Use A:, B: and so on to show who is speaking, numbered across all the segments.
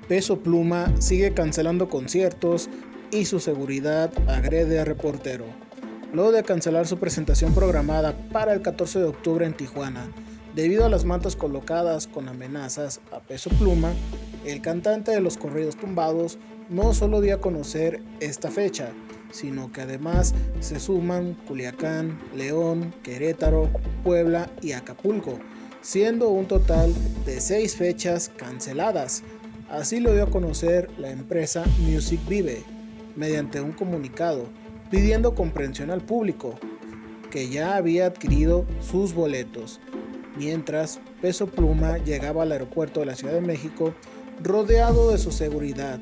A: Peso Pluma sigue cancelando conciertos y su seguridad agrede a reportero. Luego de cancelar su presentación programada para el 14 de octubre en Tijuana, debido a las mantas colocadas con amenazas a Peso Pluma, el cantante de los corridos tumbados no solo dio a conocer esta fecha, sino que además se suman Culiacán, León, Querétaro, Puebla y Acapulco, siendo un total de 6 fechas canceladas. Así lo dio a conocer la empresa Music Vive, mediante un comunicado, pidiendo comprensión al público, que ya había adquirido sus boletos. Mientras, Peso Pluma llegaba al aeropuerto de la Ciudad de México rodeado de su seguridad.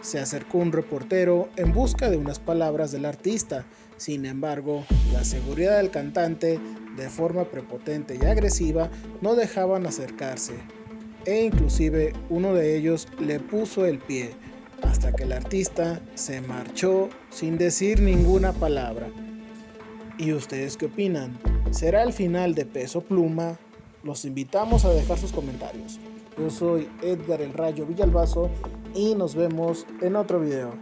A: Se acercó un reportero en busca de unas palabras del artista. Sin embargo, la seguridad del cantante, de forma prepotente y agresiva, no dejaban acercarse. E inclusive uno de ellos le puso el pie, hasta que el artista se marchó sin decir ninguna palabra. ¿Y ustedes qué opinan? ¿Será el final de Peso Pluma? Los invitamos a dejar sus comentarios. Yo soy Edgar El Rayo Villalbazo y nos vemos en otro video.